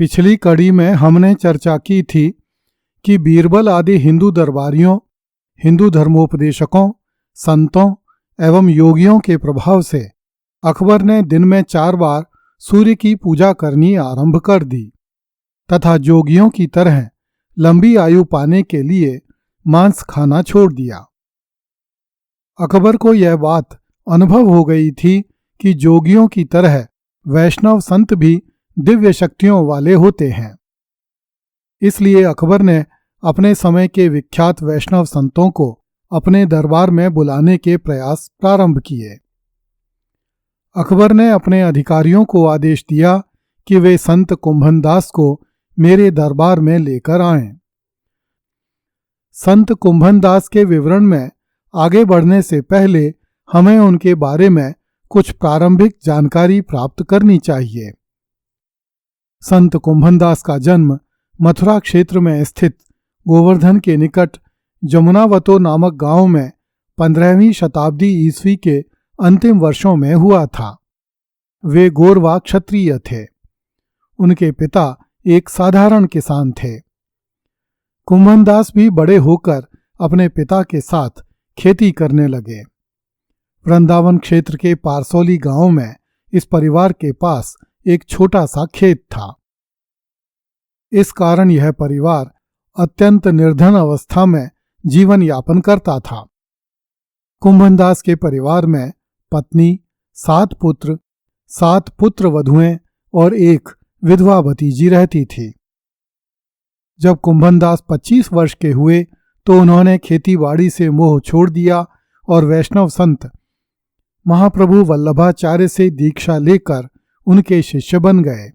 पिछली कड़ी में हमने चर्चा की थी कि बीरबल आदि हिंदू दरबारियों, हिंदू धर्मोपदेशकों, संतों एवं योगियों के प्रभाव से अकबर ने दिन में 4 बार सूर्य की पूजा करनी आरंभ कर दी तथा जोगियों की तरह लंबी आयु पाने के लिए मांस खाना छोड़ दिया। अकबर को यह बात अनुभव हो गई थी कि जोगियों की तरह वैष्णव संत भी दिव्य शक्तियों वाले होते हैं। इसलिए अकबर ने अपने समय के विख्यात वैष्णव संतों को अपने दरबार में बुलाने के प्रयास प्रारंभ किए। अकबर ने अपने अधिकारियों को आदेश दिया कि वे संत कुंभनदास को मेरे दरबार में लेकर आएं। संत कुंभनदास के विवरण में आगे बढ़ने से पहले हमें उनके बारे में कुछ प्रारंभिक जानकारी प्राप्त करनी चाहिए। संत कुंभनदास का जन्म मथुरा क्षेत्र में स्थित गोवर्धन के निकट जमुनावतो नामक गांव में 15वीं शताब्दी ईस्वी के अंतिम वर्षों में हुआ था। वे गोरवा क्षत्रिय थे। उनके पिता एक साधारण किसान थे। कुंभनदास भी बड़े होकर अपने पिता के साथ खेती करने लगे। वृंदावन क्षेत्र के पारसौली गांव में इस परिवार के पास एक छोटा सा खेत था। इस कारण यह परिवार अत्यंत निर्धन अवस्था में जीवन यापन करता था। कुंभनदास के परिवार में पत्नी, 7 पुत्र, 7 पुत्र वधुएं और एक विधवा भतीजी रहती थी। जब कुंभनदास 25 वर्ष के हुए तो उन्होंने खेतीबाड़ी से मोह छोड़ दिया और वैष्णव संत महाप्रभु वल्लभाचार्य से दीक्षा लेकर उनके शिष्य बन गए।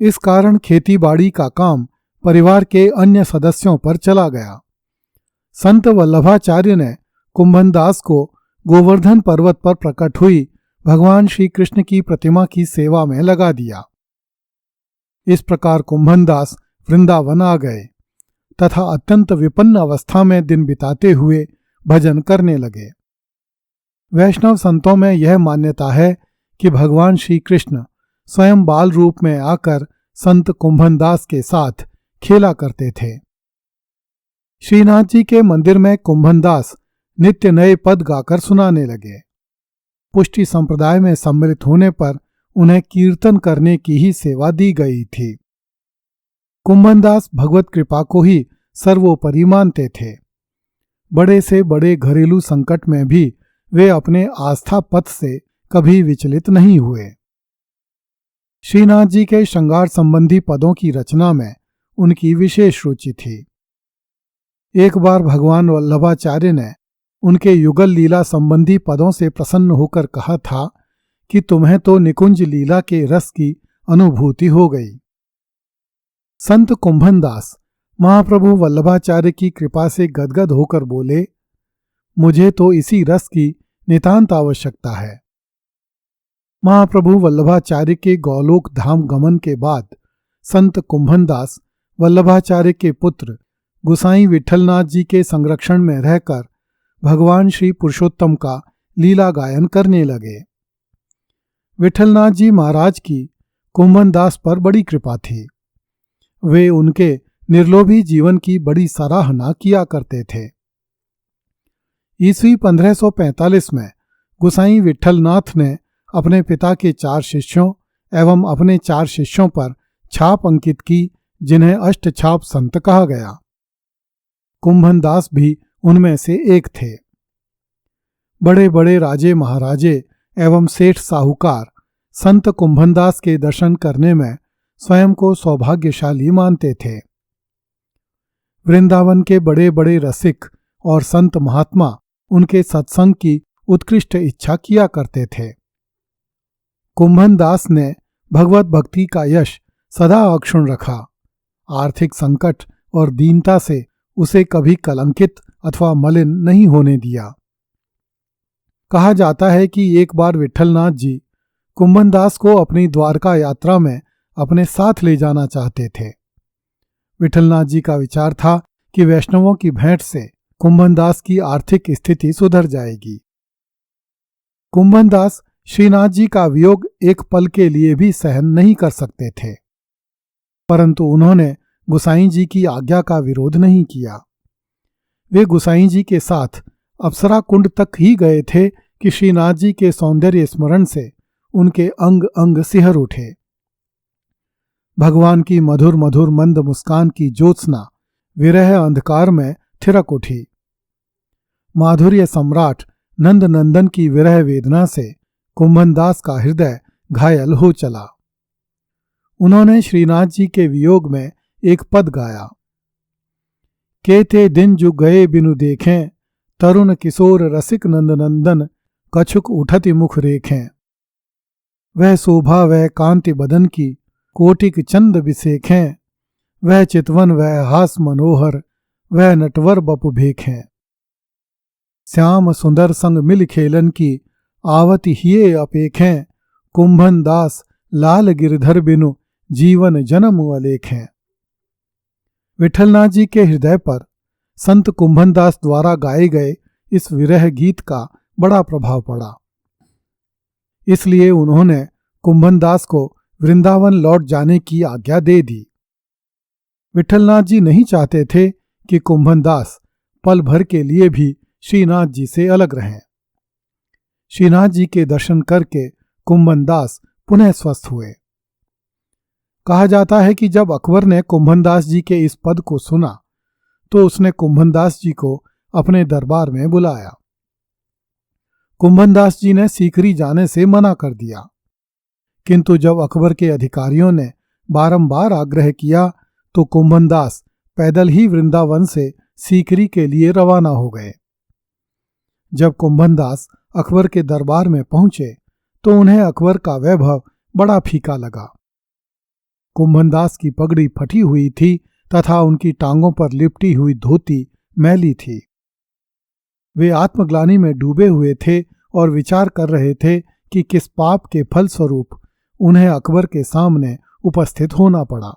इस कारण खेतीबाड़ी का काम परिवार के अन्य सदस्यों पर चला गया। संत वल्लभाचार्य ने कुंभनदास को गोवर्धन पर्वत पर प्रकट हुई भगवान श्री कृष्ण की प्रतिमा की सेवा में लगा दिया। इस प्रकार कुंभनदास वृंदावन आ गए तथा अत्यंत विपन्न अवस्था में दिन बिताते हुए भजन करने लगे। वैष्णव संतों में यह मान्यता है कि भगवान श्री कृष्ण स्वयं बाल रूप में आकर संत कुंभनदास के साथ खेला करते थे। श्रीनाथ जी के मंदिर में कुंभनदास नित्य नए पद गाकर सुनाने लगे। पुष्टि संप्रदाय में सम्मिलित होने पर उन्हें कीर्तन करने की ही सेवा दी गई थी। कुंभनदास भगवत कृपा को ही सर्वोपरि मानते थे। बड़े से बड़े घरेलू संकट में भी वे अपने आस्था पथ से कभी विचलित नहीं हुए। श्रीनाथ जी के श्रृंगार संबंधी पदों की रचना में उनकी विशेष रुचि थी। एक बार भगवान वल्लभाचार्य ने उनके युगल लीला संबंधी पदों से प्रसन्न होकर कहा था कि तुम्हें तो निकुंज लीला के रस की अनुभूति हो गई। संत कुंभनदास महाप्रभु वल्लभाचार्य की कृपा से गदगद होकर बोले, मुझे तो इसी रस की नितांत आवश्यकता है। महाप्रभु वल्लभाचार्य के गौलोक धाम गमन के बाद संत कुंभनदास वल्लभाचार्य के पुत्र गुसाई विठलनाथ जी के संरक्षण में रहकर भगवान श्री पुरुषोत्तम का लीला गायन करने लगे। विठलनाथ जी महाराज की कुंभनदास पर बड़ी कृपा थी। वे उनके निर्लोभी जीवन की बड़ी सराहना किया करते थे। ईस्वी 1545 में गुसाई विठलनाथ ने अपने पिता के 4 शिष्यों एवं अपने 4 शिष्यों पर छाप अंकित की, जिन्हें अष्टछाप संत कहा गया। कुंभनदास भी उनमें से एक थे। बड़े बड़े राजे महाराजे एवं सेठ साहूकार संत कुंभनदास के दर्शन करने में स्वयं को सौभाग्यशाली मानते थे। वृंदावन के बड़े बड़े रसिक और संत महात्मा उनके सत्संग की उत्कृष्ट इच्छा किया करते थे। कुंभनदास ने भगवत भक्ति का यश सदा अक्षुण्ण रखा। आर्थिक संकट और दीनता से उसे कभी कलंकित अथवा मलिन नहीं होने दिया। कहा जाता है कि एक बार विठलनाथ जी कुंभनदास को अपनी द्वारका यात्रा में अपने साथ ले जाना चाहते थे। विठलनाथ जी का विचार था कि वैष्णवों की भेंट से कुंभनदास की आर्थिक स्थिति सुधर जाएगी। कुंभनदास श्रीनाथ जी का वियोग एक पल के लिए भी सहन नहीं कर सकते थे। परंतु उन्होंने गुसाई जी की आज्ञा का विरोध नहीं किया। वे गुसाई जी के साथ अप्सरा कुंड तक ही गए थे कि श्रीनाथ जी के सौंदर्य स्मरण से उनके अंग अंग सिहर उठे। भगवान की मधुर मधुर मंद मुस्कान की ज्योत्सना विरह अंधकार में थिरक उठी। माधुर्य सम्राट नंद नंदन की विरह वेदना से कुंभनदास का हृदय घायल हो चला। उन्होंने श्रीनाथ जी के वियोग में एक पद गाया। के थे दिन जो गए बिनु देखें, तरुण किशोर रसिक नंद नंदन, कछुक उठति मुख रेखें। वह शोभा वह कांति बदन की, कोटिक चंद बिसेखें। वह चितवन वह हास मनोहर, वह नटवर बपु भेखें। श्याम सुंदर संग मिल खेलन की, आवति हिये अपेखें। कुंभन दास लाल गिरधर बिनु, जीवन जन्म अलेखें। विठलनाथ जी के हृदय पर संत कुंभनदास द्वारा गाए गए इस विरह गीत का बड़ा प्रभाव पड़ा। इसलिए उन्होंने कुंभनदास को वृंदावन लौट जाने की आज्ञा दे दी। विठलनाथ जी नहीं चाहते थे कि कुंभनदास पल भर के लिए भी श्रीनाथ जी से अलग रहें। श्रीनाथ जी के दर्शन करके कुंभनदास पुनः स्वस्थ हुए। कहा जाता है कि जब अकबर ने कुंभनदास जी के इस पद को सुना तो उसने कुंभनदास जी को अपने दरबार में बुलाया। कुंभनदास जी ने सीकरी जाने से मना कर दिया, किंतु जब अकबर के अधिकारियों ने बारंबार आग्रह किया तो कुंभनदास पैदल ही वृंदावन से सीकरी के लिए रवाना हो गए। जब कुंभनदास अकबर के दरबार में पहुंचे तो उन्हें अकबर का वैभव बड़ा फीका लगा। कुंभनदास की पगड़ी फटी हुई थी तथा उनकी टांगों पर लिपटी हुई धोती मैली थी। वे आत्मग्लानि में डूबे हुए थे और विचार कर रहे थे कि किस पाप के फलस्वरूप उन्हें अकबर के सामने उपस्थित होना पड़ा।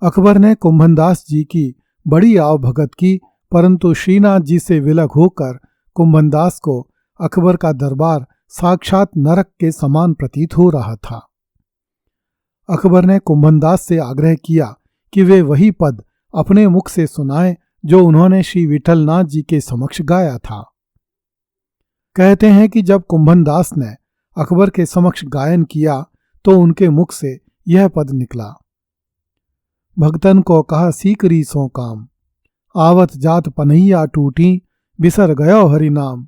अकबर ने कुंभनदास जी की बड़ी आवभगत की, परंतु श्रीनाथ जी से विलग होकर कुंभनदास को अकबर का दरबार साक्षात नरक के समान प्रतीत हो रहा था। अकबर ने कुंभनदास से आग्रह किया कि वे वही पद अपने मुख से सुनाएं जो उन्होंने श्री विठलनाथ जी के समक्ष गाया था। कहते हैं कि जब कुंभनदास ने अकबर के समक्ष गायन किया तो उनके मुख से यह पद निकला। भक्तन को कहा सीकरी सो काम, आवत जात पनैया टूटी, बिसर गयो हरि नाम।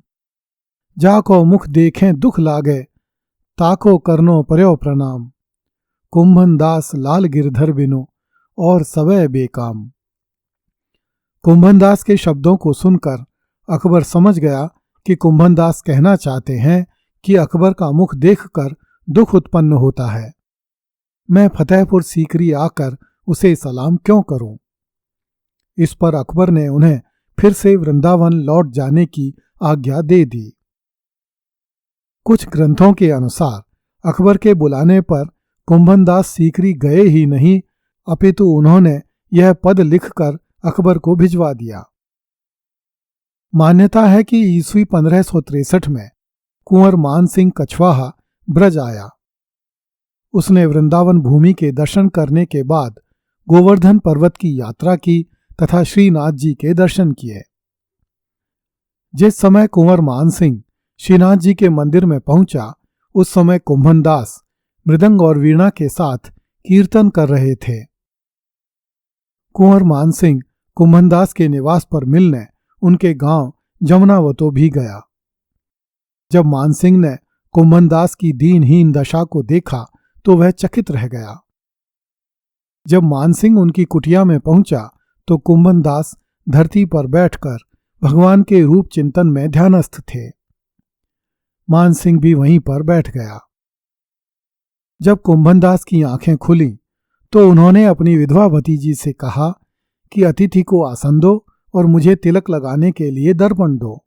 जाको मुख देखें दुख लागे, ताको करनो पर्यो प्रणाम। कुंभनदास लाल गिरधर बिनु, और सवै बेकाम। कुंभनदास के शब्दों को सुनकर अकबर समझ गया कि कुंभनदास कहना चाहते हैं कि अकबर का मुख देखकर दुख उत्पन्न होता है। मैं फतेहपुर सीकरी आकर उसे सलाम क्यों करूं? इस पर अकबर ने उन्हें फिर से वृंदावन लौट जाने की आज्ञा दे दी। कुछ ग्रंथों के अनुसार अकबर के बुलाने पर कुंभनदास सीकरी गए ही नहीं, अपितु उन्होंने यह पद लिखकर अकबर को भिजवा दिया। मान्यता है कि ईस्वी 1563 में कुंवर मान सिंह कछवाहा ब्रज आया। उसने वृंदावन भूमि के दर्शन करने के बाद गोवर्धन पर्वत की यात्रा की तथा श्रीनाथ जी के दर्शन किए। जिस समय कुंवर मान सिंह श्रीनाथ जी के मंदिर में पहुंचा उस समय कुंभनदास मृदंग और वीणा के साथ कीर्तन कर रहे थे। कुंवर मान सिंह कुंभनदास के निवास पर मिलने उनके गांव जमुनावतो भी गया। जब मान सिंह ने कुंभनदास की दीनहीन दशा को देखा तो वह चकित रह गया। जब मान सिंह उनकी कुटिया में पहुंचा तो कुंभनदास धरती पर बैठकर भगवान के रूप चिंतन में ध्यानस्थ थे। मान सिंह भी वहीं पर बैठ गया। जब कुंभनदास की आंखें खुली तो उन्होंने अपनी विधवा भतीजी से कहा कि अतिथि को आसन दो और मुझे तिलक लगाने के लिए दर्पण दो।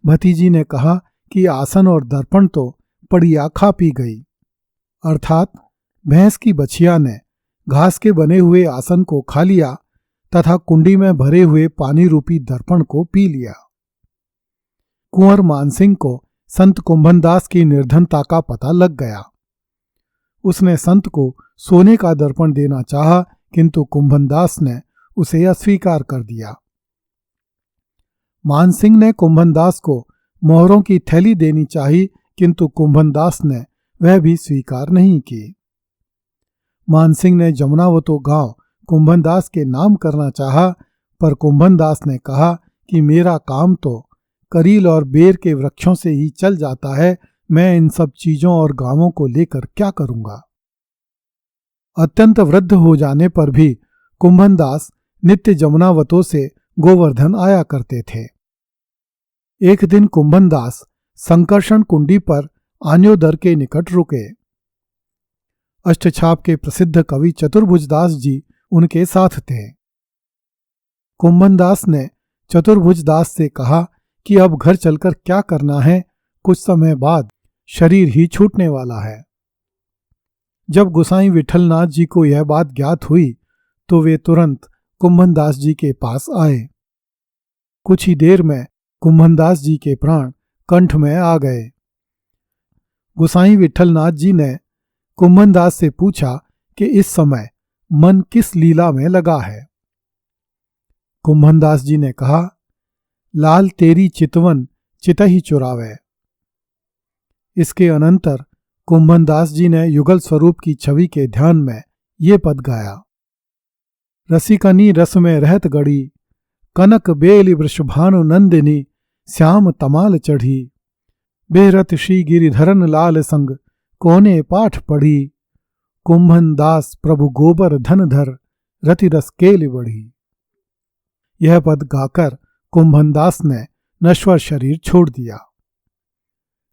भतीजी ने कहा कि आसन और दर्पण तो पड़िया खा पी गई, अर्थात भैंस की बछिया ने घास के बने हुए आसन को खा लिया तथा कुंडी में भरे हुए पानी रूपी दर्पण को पी लिया। कुंवर मानसिंह को संत कुंभनदास की निर्धनता का पता लग गया। उसने संत को सोने का दर्पण देना चाहा, किंतु कुंभनदास ने उसे अस्वीकार कर दिया। मानसिंह ने कुंभनदास को मोहरों की थैली देनी चाही, किंतु कुंभनदास ने वह भी स्वीकार नहीं की। मानसिंह ने जमुनावतो गांव कुंभनदास के नाम करना चाहा, पर कुंभनदास ने कहा कि मेरा काम तो करील और बेर के वृक्षों से ही चल जाता है, मैं इन सब चीजों और गांवों को लेकर क्या करूंगा। अत्यंत वृद्ध हो जाने पर भी कुंभनदास नित्य जमुनावतों से गोवर्धन आया करते थे। एक दिन कुंभनदास संकर्षण कुंडी पर आन्योदर के निकट रुके। अष्टछाप के प्रसिद्ध कवि चतुर्भुजदास जी उनके साथ थे। कुंभनदास ने चतुर्भुजदास से कहा कि अब घर चलकर क्या करना है, कुछ समय बाद शरीर ही छूटने वाला है। जब गोसाई विठलनाथ जी को यह बात ज्ञात हुई तो वे तुरंत कुंभनदास जी के पास आए। कुछ ही देर में कुंभनदास जी के प्राण कंठ में आ गए। गोसाई विठलनाथ जी ने कुंभनदास से पूछा कि इस समय मन किस लीला में लगा है। कुंभनदास जी ने कहा, लाल तेरी चितवन चितहि चुरावे। इसके अनंतर कुंभनदास जी ने युगल स्वरूप की छवि के ध्यान में ये पद गाया। रसिकनी रस में रहत गड़ी, कनक बेली वृषभानु नंदिनी, श्याम तमाल चढ़ी, बेहरत श्री गिरिधरन लाल संग, कोने पाठ पढ़ी, कुंभनदास प्रभु गोबर धन धर, रति रस केली बढ़ी। यह पद गाकर कुंभनदास ने नश्वर शरीर छोड़ दिया।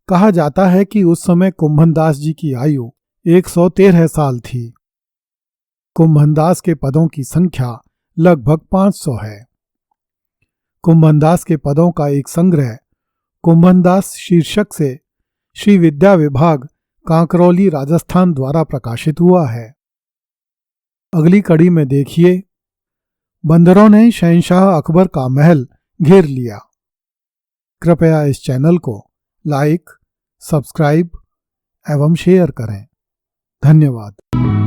कहा जाता है कि उस समय कुंभनदास जी की आयु 113 साल थी। कुंभनदास के पदों की संख्या लगभग 500 है। कुंभनदास के पदों का एक संग्रह कुंभनदास शीर्षक से श्री विद्या विभाग कांकरौली राजस्थान द्वारा प्रकाशित हुआ है। अगली कड़ी में देखिए, बंदरों ने शहंशाह अकबर का महल घेर लिया। कृपया इस चैनल को लाइक, सब्सक्राइब एवं शेयर करें। धन्यवाद।